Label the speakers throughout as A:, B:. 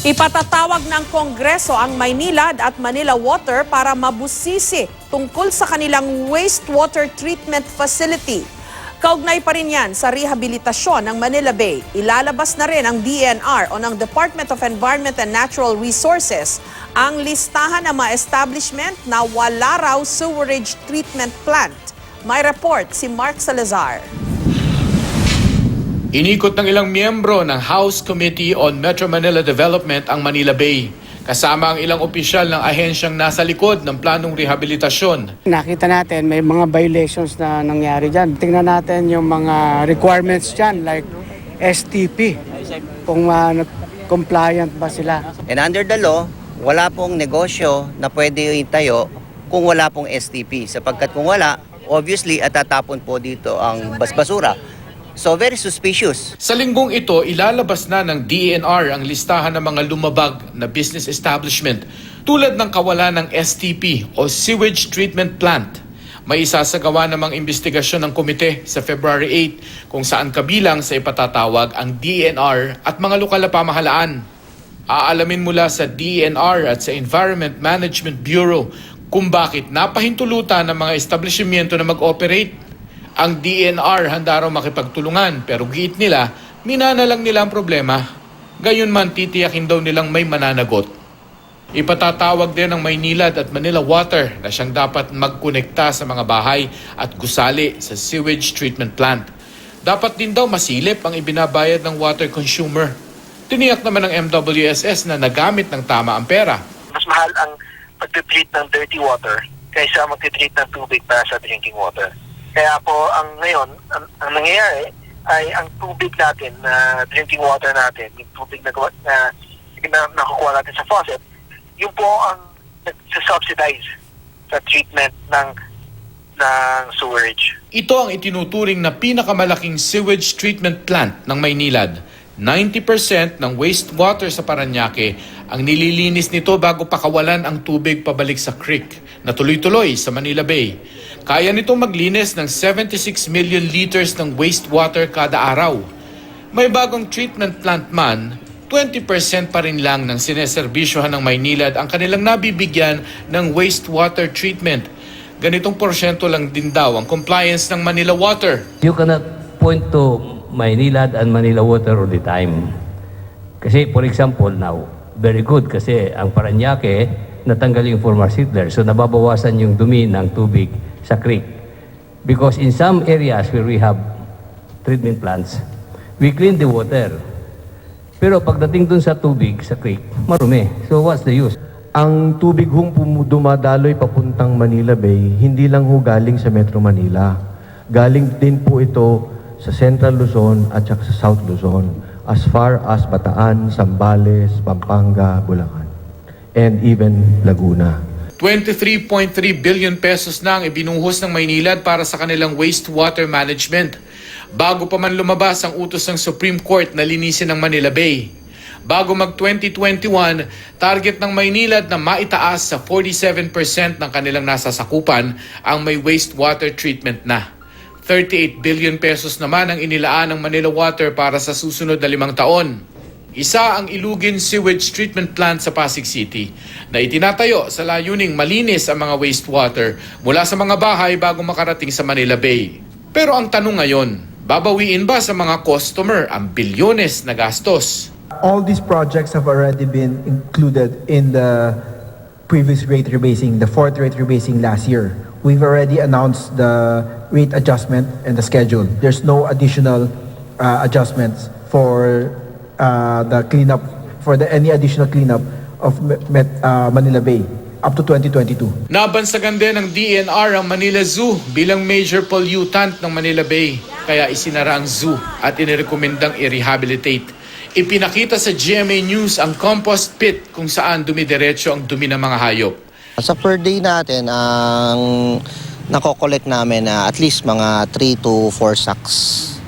A: Ipatatawag ng Kongreso ang Maynilad at Manila Water para mabusisi tungkol sa kanilang wastewater treatment facility. Kaugnay pa rin yan sa rehabilitasyon ng Manila Bay. Ilalabas na rin ng DENR o ng Department of Environment and Natural Resources ang listahan ng mga establishment na wala raw sewerage treatment plant. May report si Mark Salazar.
B: Inikot ng ilang miyembro ng House Committee on Metro Manila Development ang Manila Bay. Kasama ang ilang opisyal ng ahensyang nasa likod ng planong rehabilitasyon.
C: Nakita natin may mga violations na nangyari dyan. Tingnan natin yung mga requirements dyan like STP, kung compliant ba sila.
D: And under the law, wala pong negosyo na pwede itayo kung wala pong STP. Sapagkat kung wala, obviously at tatapon po dito ang basura. So very suspicious.
B: Sa linggong ito, ilalabas na ng DENR ang listahan ng mga lumabag na business establishment tulad ng kawalan ng STP o Sewage Treatment Plant. May isasagawa namang investigasyon ng komite sa February 8 kung saan kabilang sa ipatatawag ang DENR at mga lokal na pamahalaan. Aalamin mula sa DENR at sa Environment Management Bureau kung bakit napahintulutan ng mga establishmento na mag-operate. Ang DENR handa raw makipagtulungan pero giit nila, minana lang nila ang problema. Gayunman titiyakin daw nilang may mananagot. Ipatatawag din ng Maynilad at Manila Water na siyang dapat magkonekta sa mga bahay at gusali sa sewage treatment plant. Dapat din daw masilip ang ibinabayad ng water consumer. Tiniyak naman ng MWSS na nagamit ng tama ang pera.
E: Mas mahal ang pag-treat ng dirty water kaysa mag-treat ng tubig para sa drinking water. Kaya po ang ngayon, ang nangyayari ay ang tubig natin na drinking water natin, yung tubig na nakukuha natin sa faucet, yun po ang subsidize sa treatment ng sewerage.
B: Ito ang itinuturing na pinakamalaking sewage treatment plant ng Maynilad. 90% ng wastewater sa Parañaque ang nililinis nito bago pakawalan ang tubig pabalik sa creek na tuloy-tuloy sa Manila Bay. Kaya nitong maglinis ng 76 million liters ng wastewater kada araw. May bagong treatment plant man, 20% pa rin lang ng sineserbisyohan ng Maynilad ang kanilang nabibigyan ng wastewater treatment. Ganitong porsyento lang din daw ang compliance ng Manila Water.
F: You cannot point to Maynilad and Manila Water all the time. Kasi for example now, very good kasi ang Parañaque natanggal yung former settler. So nababawasan yung dumi ng tubig sa creek. Because in some areas where we have treatment plants, we clean the water. Pero pagdating dun sa tubig, sa creek, marumi. So what's the use?
G: Ang tubig hong dumadaloy papuntang Manila Bay, hindi lang ho galing sa Metro Manila. Galing din po ito sa Central Luzon at saka sa South Luzon, as far as Bataan, Zambales, Pampanga, Bulacan, and even Laguna.
B: 23.3 billion pesos na ang ibinuhos ng Maynilad para sa kanilang wastewater management. Bago pa man lumabas ang utos ng Supreme Court na linisin ng Manila Bay. Bago mag-2021, target ng Maynilad na maitaas sa 47% ng kanilang nasasakupan ang may wastewater treatment na. 38 billion pesos naman ang inilaan ng Manila Water para sa susunod na 5 taon. Isa ang Ilugin Sewage Treatment Plant sa Pasig City na itinatayo sa layuning malinis ang mga wastewater mula sa mga bahay bago makarating sa Manila Bay. Pero ang tanong ngayon, babawiin ba sa mga customer ang bilyones na gastos?
H: All these projects have already been included in the previous rate rebasing, the fourth rate rebasing last year. We've already announced the rate adjustment and the schedule. There's no additional adjustments for the cleanup, any additional cleanup of Manila Bay up to 2022.
B: Nabansagan din ng DENR ang Manila Zoo bilang major pollutant ng Manila Bay. Kaya isinara ang zoo at inirekomendang i-rehabilitate. Ipinakita sa GMA News ang compost pit kung saan dumidiretso ang dumi ng mga hayop.
D: Sa per day natin, ang nako-collect namin at least mga 3 to 4 sacks.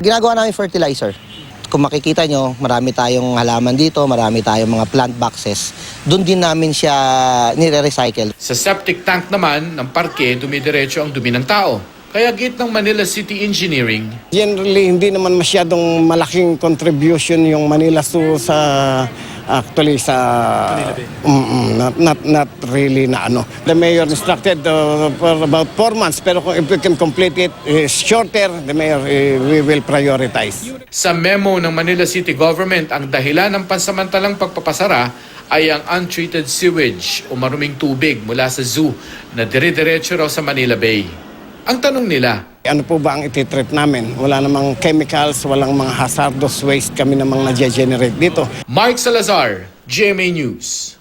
D: Ginagawa namin fertilizer. Kung makikita nyo, marami tayong halaman dito, marami tayong mga plant boxes. Doon din namin siya nire-recycle.
B: Sa septic tank naman ng parke, dumidiretso ang dumi ng tao. Kaya gate ng Manila City Engineering.
I: Generally, hindi naman masyadong malaking contribution yung Manila Zoo sa actually sa not really na ano. The mayor instructed for about 4 months, pero kung if we can complete it shorter, the mayor we will prioritize.
B: Sa memo ng Manila City Government, ang dahilan ng pansamantalang pagpapasara ay ang untreated sewage o maruming tubig mula sa zoo na dire-diretso raw sa Manila Bay. Ang tanong nila,
I: Ano po ba ang ititrip namin? Wala namang chemicals, walang mga hazardous waste kami namang na-generate dito.
B: Mark Salazar, GMA News.